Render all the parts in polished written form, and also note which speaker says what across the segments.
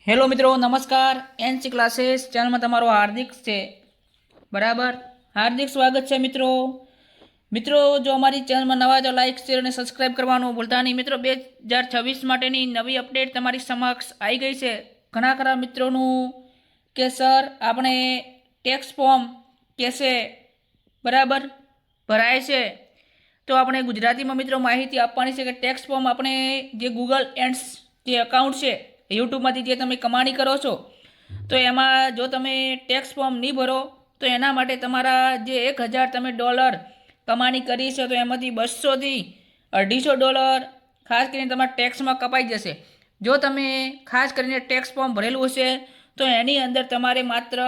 Speaker 1: Hello મિત્રો, નમસ્કાર. NC classes ચેનલમાં તમારું હાર્દિક છે. બરાબર, હાર્દિક સ્વાગત છે મિત્રો. મિત્રો, જો અમારી ચેનલમાં નવા તો લાઇક શેર અને સબસ્ક્રાઇબ કરવાનું ભૂલતા નહીં. મિત્રો, 2026 માટેની નવી અપડેટ તમારી સમક્ષ આવી ગઈ છે. ઘણા ખરા મિત્રોનું કે સર આપણે ટેક્સ ફોર્મ કેસે બરાબર ભરાય છે, તો આપણે ગુજરાતીમાં મિત્રો માહિતી આપવાની છે કે ટેક્સ ફોર્મ આપણે જે ગૂગલ એડ્સ જે એકાઉન્ટ છે યુટ્યુબમાંથી જે તમે કમાણી કરો છો, તો એમાં જો તમે ટેક્સ ફોર્મ નહીં ભરો તો એના માટે તમારા જે 1000 તમે ડોલર કમાણી કરી છે, તો એમાંથી 200થી $250 ખાસ કરીને તમારા ટેક્સમાં કપાઈ જશે. જો તમે ખાસ કરીને ટેક્સ ફોર્મ ભરેલું હશે તો એની અંદર તમારે માત્ર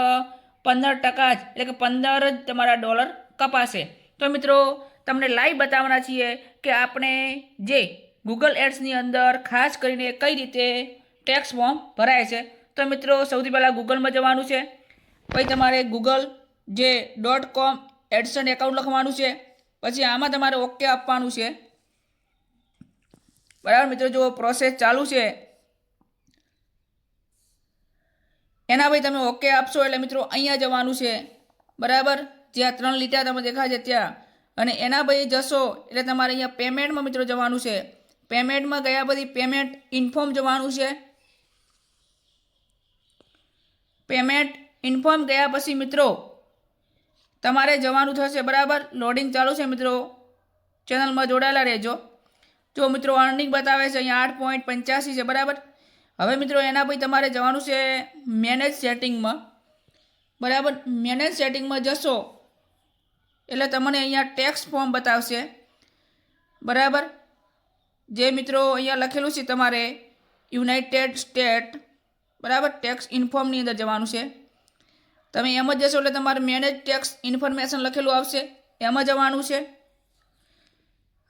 Speaker 1: 15% જ એટલે કે 15 જ તમારા ડોલર કપાશે. તો મિત્રો, તમને લાઈવ બતાવવાના છીએ કે આપણે જે ગૂગલ એડ્સની અંદર ખાસ કરીને કઈ રીતે ટેક્સ ફોર્મ ભરાય છે. તો મિત્રો, સૌથી પહેલાં ગૂગલમાં જવાનું છે. પછી તમારે ગૂગલ જે .com એડસન એકાઉન્ટ લખવાનું છે. પછી આમાં તમારે ઓકે આપવાનું છે. બરાબર મિત્રો, જો પ્રોસેસ ચાલુ છે એના પછી તમે ઓકે આપશો એટલે મિત્રો અહીંયા જવાનું છે. બરાબર, જ્યાં 3 લીટા તમે દેખાય છે ત્યાં, અને એના પછી જશો એટલે તમારે અહીંયા પેમેન્ટમાં મિત્રો જવાનું છે. પેમેન્ટમાં ગયા પછી પેમેન્ટ ઇન્ફોર્મ જવાનું છે. પેમેન્ટ ઇન્ફોર્મ ગયા પછી મિત્રો તમારે જવાનું થશે. બરાબર, લોડિંગ ચાલુ છે મિત્રો, ચેનલમાં જોડાયેલા રહેજો. જો મિત્રો અર્નિંગ બતાવે છે અહીંયા 8.85 છે. બરાબર, હવે મિત્રો એના પછી તમારે જવાનું છે મેનેજ સેટિંગમાં. બરાબર, મેનેજ સેટિંગમાં જશો એટલે તમને અહીંયા ટેક્સ ફોર્મ બતાવશે. બરાબર, જે મિત્રો અહીંયા લખેલું છે તમારે યુનાઇટેડ સ્ટેટ. બરાબર, ટેક્સ ઇન્ફોર્મની અંદર જવાનું છે. તમે એમ જ જશો એટલે તમારે મેનેજ ટેક્સ ઇન્ફોર્મેશન લખેલું આવશે, એમાં જવાનું છે.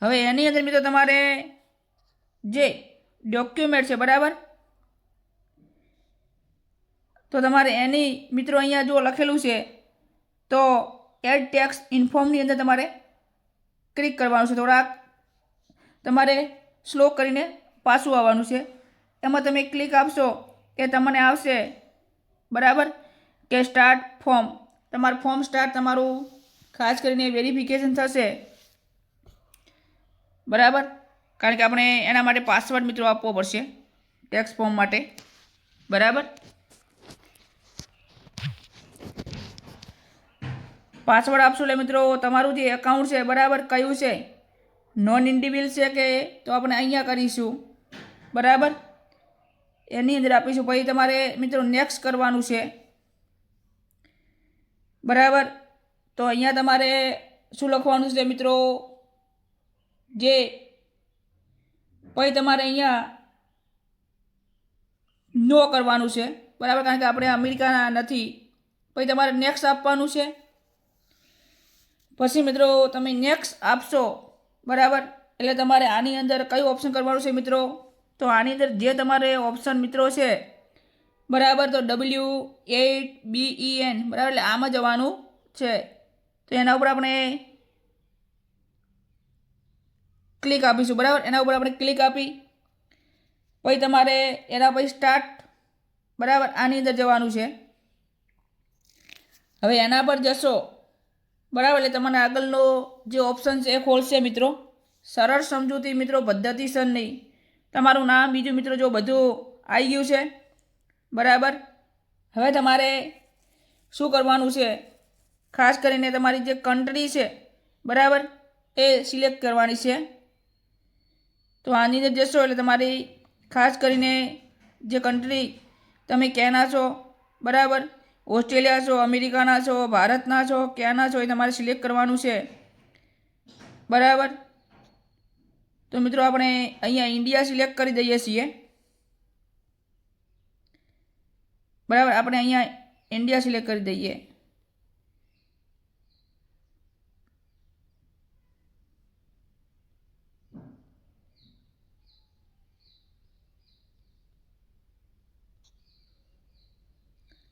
Speaker 1: હવે એની અંદર મિત્રો તમારે જે ડોક્યુમેન્ટ છે, બરાબર, તો તમારે એની મિત્રો અહીંયા જો લખેલું છે તો એડ ટેક્સ ઇન્ફોર્મની અંદર તમારે ક્લિક કરવાનું છે. થોડાક તમારે સ્લો કરીને પાછું આવવાનું છે. એમાં તમે ક્લિક આપશો એ તમને આવશે. બરાબર, કે સ્ટાર્ટ ફોર્મ. તમારું ફોર્મ સ્ટાર્ટ તમારું ખાસ કરીને વેરિફિકેશન થશે. બરાબર, કારણ કે આપણે એના માટે પાસવર્ડ મિત્રો આપવો પડશે ટેક્સ ફોર્મ માટે. બરાબર, પાસવર્ડ આપશો એટલે મિત્રો તમારું જે એકાઉન્ટ છે, બરાબર, કયું છે, નોન ઇન્ડિવિજ્યુઅલ છે કે, તો આપણે અહીંયા કરીશું. બરાબર, એની અંદર આપીશું. પછી તમારે મિત્રો નેક્સ્ટ કરવાનું છે. બરાબર, તો અહીંયા તમારે શું લખવાનું છે મિત્રો, જે પછી તમારે અહીંયા નો કરવાનું છે. બરાબર, કારણ કે આપણે અમેરિકાના નથી. પછી તમારે નેક્સ્ટ આપવાનું છે. પછી મિત્રો તમે નેક્સ્ટ આપશો. બરાબર, એટલે તમારે આની અંદર કયું ઓપ્શન કરવાનું છે મિત્રો, તો આની અંદર જે તમારે ઓપ્શન મિત્રો છે, બરાબર, તો W8BEN. બરાબર, એટલે આમાં જવાનું છે. તો એના ઉપર આપણે ક્લિક આપીશું. બરાબર, એના ઉપર આપણે ક્લિક આપી પછી તમારે એના પછી સ્ટાર્ટ. બરાબર, આની અંદર જવાનું છે. હવે એના પર જશો. બરાબર, એટલે તમને આગળનો જે ઓપ્શન છે એ ખોલશે મિત્રો. સરળ સમજૂતી મિત્રો, પદ્ધતિસર નહીં. તમારું નામ બીજું મિત્રો જો બધું આવી ગયું છે. બરાબર, હવે તમારે શું કરવાનું છે, ખાસ કરીને તમારી જે કન્ટ્રી છે, બરાબર, એ સિલેક્ટ કરવાની છે. તો આની અંદર જશો એટલે તમારી ખાસ કરીને જે કન્ટ્રી તમે ક્યાંના છો, બરાબર, ઓસ્ટ્રેલિયા છો, અમેરિકાના છો, ભારતના છો, ક્યાંના છો, એ તમારે સિલેક્ટ કરવાનું છે. બરાબર, તો મિત્રો આપણે અહીંયા ઇન્ડિયા સિલેક્ટ કરી દઈએ છીએ. બરાબર, આપણે અહીંયા ઇન્ડિયા સિલેક્ટ કરી દઈએ.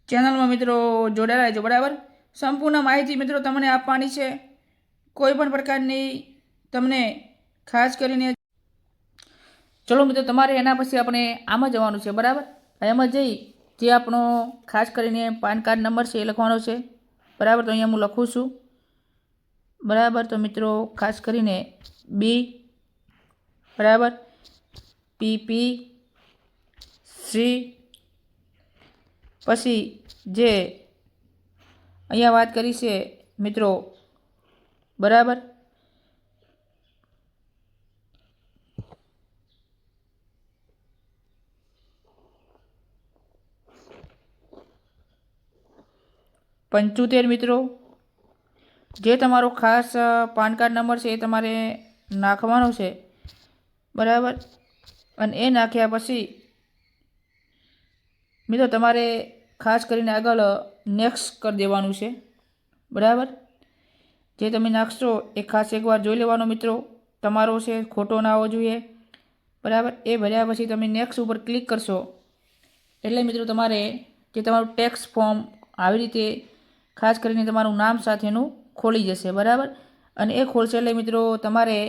Speaker 1: ચેનલમાં મિત્રો જોડાયેલા રહેજો. બરાબર, સંપૂર્ણ માહિતી મિત્રો તમને આપવાની છે. કોઈ પણ પ્રકારની તમને ખાસ કરીને ચલો મિત્રો, તમારે એના પછી આપણે આમાં જવાનું છે. બરાબર, એમાં જઈ જે આપણો ખાસ કરીને પાન કાર્ડ નંબર છે એ લખવાનો છે, બરાબર. તો અહીંયા હું લખું છું, બરાબર. તો મિત્રો ખાસ કરીને બી, બરાબર, PP, સી, પછી જે અહીંયા વાત કરી છે મિત્રો, બરાબર, પંચોતેર મિત્રો, જે તમારો ખાસ પાન કાર્ડ નંબર છે એ તમારે નાખવાનો છે, બરાબર. અને એ નાખ્યા પછી મિત્રો તમારે ખાસ કરીને આગળ નેક્સ્ટ કરી દેવાનું છે, બરાબર. જે તમે નાખશો એ ખાસ એકવાર જોઈ લેવાનો મિત્રો, તમારો છે ખોટો ના આવવો જોઈએ, બરાબર. એ ભર્યા પછી તમે નેક્સ્ટ ઉપર ક્લિક કરશો એટલે મિત્રો તમારે જે તમારું ટેક્સ ફોર્મ આવી રીતે ખાસ કરીને તમારું નામ સાથેનું ખોલી જશે, બરાબર. અને એ ખોલશે એટલે મિત્રો તમારે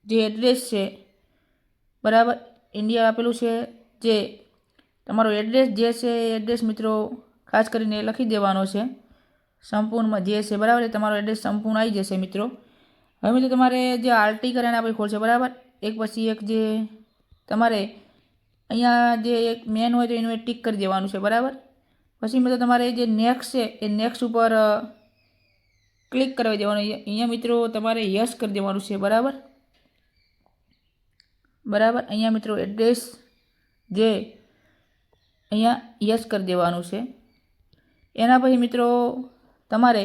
Speaker 1: જે એડ્રેસ છે, બરાબર, ઇન્ડિયા આપેલું છે, જે તમારો એડ્રેસ જે છે એ એડ્રેસ મિત્રો ખાસ કરીને લખી દેવાનો છે સંપૂર્ણમાં જે છે, બરાબર. એ તમારો એડ્રેસ સંપૂર્ણ આવી જશે મિત્રો. હવે મિત્રો તમારે જે આરટી કરીને આપણે ખોલશે, બરાબર, એક પછી એક જે તમારે અહીંયા જે એક મેન હોય તો એનું ટિક કરી દેવાનું છે, બરાબર. પછી મિત્રો તમારે જે નેક્સ્ટ છે એ નેક્સ્ટ ઉપર ક્લિક કરાવી દેવાનું. અહીંયા મિત્રો તમારે યસ કરી દેવાનું છે, બરાબર, બરાબર. અહીંયા મિત્રો એડ્રેસ જે અહીંયા યસ કરી દેવાનું છે. એના પછી મિત્રો તમારે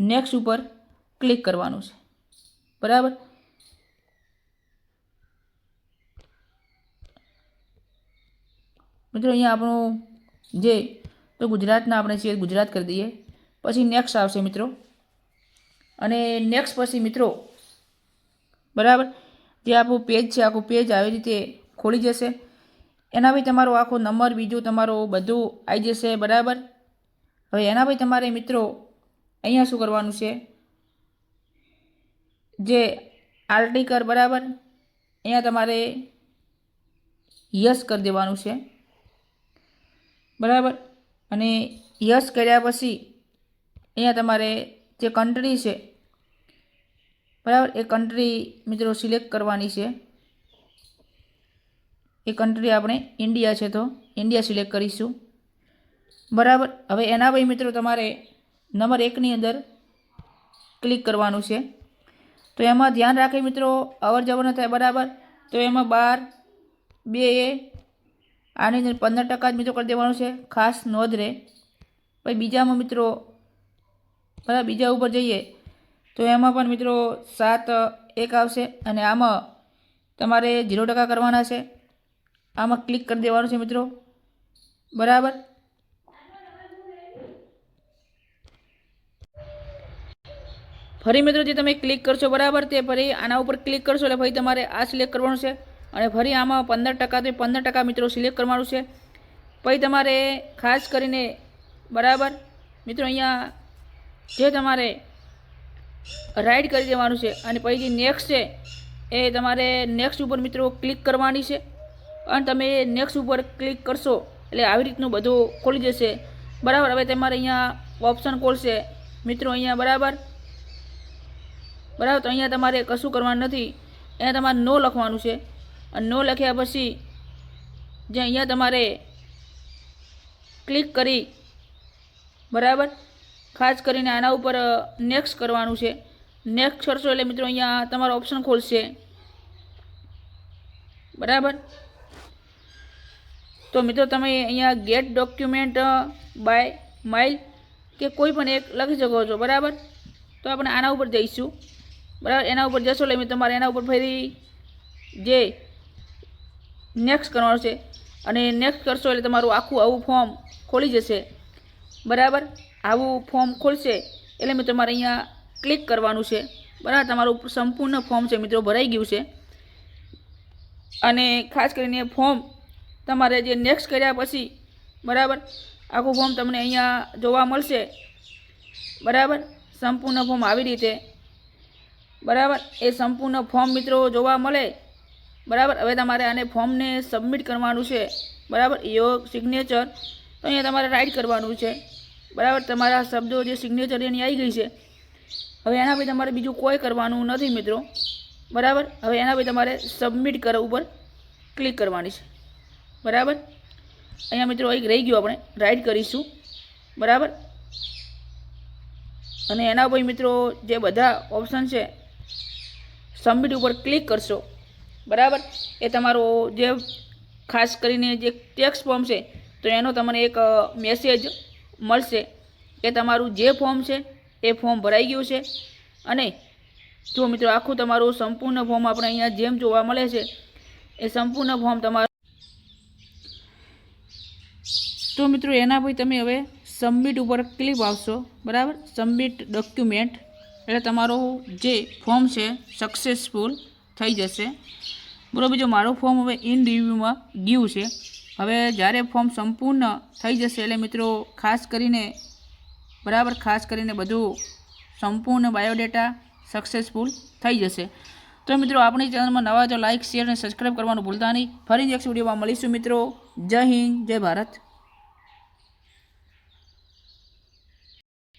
Speaker 1: નેક્સ્ટ ઉપર ક્લિક કરવાનું છે, બરાબર. મિત્રો અહીંયા આપણું જે તો ગુજરાતના આપણે છીએ ગુજરાત કરી દઈએ. પછી નેક્સ્ટ આવશે મિત્રો, અને નેક્સ્ટ પછી મિત્રો, બરાબર, જે આપણું પેજ છે આખું પેજ આવી રીતે ખોલી જશે. એના પછી તમારો આખો નંબર બીજું તમારું બધું આવી જશે, બરાબર. હવે એના પછી તમારે મિત્રો અહીંયા શું કરવાનું છે, જે આરટી કર, બરાબર, અહીંયા તમારે યસ કરી દેવાનું છે, બરાબર. અને યસ કર્યા પછી અહીંયા તમારે જે કન્ટ્રી છે, બરાબર, એ કન્ટ્રી મિત્રો સિલેક્ટ કરવાની છે. એ કન્ટ્રી આપણે ઇન્ડિયા છે તો ઇન્ડિયા સિલેક્ટ કરીશું, બરાબર. હવે એના પછી મિત્રો તમારે નંબર 1ની અંદર ક્લિક કરવાનું છે. તો એમાં ધ્યાન રાખી મિત્રો અવર જવર ન થાય, બરાબર. તો એમાં 12(2)(a) આની અંદર 15% જ મિત્રો કરી દેવાનું છે, ખાસ નોંધ રહે. પછી બીજામાં મિત્રો, બરાબર, બીજા ઉપર જઈએ તો એમાં પણ મિત્રો 7(1) આવશે, અને આમાં તમારે 0% કરવાના છે. આમાં ક્લિક કરી દેવાનું છે મિત્રો, બરાબર. ફરી મિત્રો જે તમે ક્લિક કરશો, બરાબર, તે ફરી આના ઉપર ક્લિક કરશો એટલે ફરી તમારે આ સિલેક્ટ કરવાનું છે, અને ફરી આમાં 15% તો 15% મિત્રો સિલેક્ટ કરવાનું છે. પછી તમારે ખાસ કરીને, બરાબર મિત્રો, અહીંયા જે તમારે રાઈટ કરી દેવાનું છે, અને પછી જે નેક્સ્ટ છે એ તમારે નેક્સ્ટ ઉપર મિત્રો ક્લિક કરવાની છે. અને તમે નેક્સ્ટ ઉપર ક્લિક કરશો એટલે આવી રીતનું બધું ખોલી જશે, બરાબર. હવે તમારે અહીંયા ઓપ્શન ખોલશે મિત્રો, અહીંયા, બરાબર, બરાબર. તો અહીંયા તમારે કશું કરવાનું નથી, અહીંયા તમારે નો લખવાનું છે. અને નો લખ્યા પછી જે અહીંયા તમારે ક્લિક કરી, બરાબર, ખાસ કરીને આના ઉપર નેક્સ્ટ કરવાનું છે. નેક્સ્ટ કરશો એટલે મિત્રો અહીંયા તમારો ઓપ્શન ખોલશે, બરાબર. તો મિત્રો તમે અહીંયા ગેટ ડોક્યુમેન્ટ બાય માઇલ કે કોઈ પણ એક લખી શકો છો, બરાબર. તો આપણે આના ઉપર જઈશું, બરાબર. એના ઉપર જશો એટલે તમારે એના ઉપર ફરી જે નેક્સ્ટ કરવાનું છે, અને નેક્સ્ટ કરશો એટલે તમારું આખું આવું ફોર્મ ખોલી જશે, બરાબર. આવું ફોર્મ ખોલશે એટલે મેં તમારે અહીંયા ક્લિક કરવાનું છે, બરાબર. તમારું સંપૂર્ણ ફોર્મ છે મિત્રો ભરાઈ ગયું છે. અને ખાસ કરીને ફોર્મ તમારે જે નેક્સ્ટ કર્યા પછી, બરાબર, આખું ફોર્મ તમને અહીંયા જોવા મળશે, બરાબર. સંપૂર્ણ ફોર્મ આવી રીતે, બરાબર, એ સંપૂર્ણ ફોર્મ મિત્રો જોવા મળે, બરાબર. હવે તમારે આને ફોર્મને સબમિટ કરવાનું છે, બરાબર, યોર સિગ્નેચર. તો અહીંયા તમારે રાઇટ કરવાનું છે, બરાબર. તમારા શબ્દો જે સિગ્નેચર એની આવી ગઈ છે. હવે એના પછી તમારે બીજું કોઈ કરવાનું નથી મિત્રો, બરાબર. હવે એના પછી તમારે સબમિટ કરો ઉપર ક્લિક કરવાની છે, બરાબર. અહીંયા મિત્રો એક રહી ગયું, આપણે રાઇટ કરીશું, બરાબર. અને એના પછી મિત્રો જે બધા ઓપ્શન છે સબમિટ ઉપર ક્લિક કરશો, બરાબર. એ તમારો જે ખાસ કરીને જે ટેક્સ્ટ ફોર્મ છે તો એનો તમને એક મેસેજ મળશે કે તમારું જે ફોર્મ છે એ ફોર્મ ભરાઈ ગયું છે. અને જો મિત્રો આખું તમારું સંપૂર્ણ ફોર્મ આપણે અહીંયા જેમ જોવા મળે છે એ સંપૂર્ણ ફોર્મ તમારું. તો મિત્રો એના પછી તમે હવે સબમિટ ઉપર ક્લિક આપશો, બરાબર. સબમિટ ડોક્યુમેન્ટ એટલે તમારું જે ફોર્મ છે સક્સેસફુલ થઈ જશે, બરાબર. જો મારું ફોર્મ હવે ઇન રિવ્યૂમાં ગયું છે. હવે જ્યારે ફોર્મ સંપૂર્ણ થઈ જશે એટલે મિત્રો ખાસ કરીને, બરાબર, ખાસ કરીને બધું સંપૂર્ણ બાયોડેટા સક્સેસફુલ થઈ જશે. તો મિત્રો આપણી ચેનલમાં નવા તો લાઇક, શેર અને સબસ્ક્રાઈબ કરવાનું ભૂલતા નહીં. ફરી નેક્સ્ટ વિડીયોમાં મળીશું મિત્રો. જય હિન્દ, જય ભારત.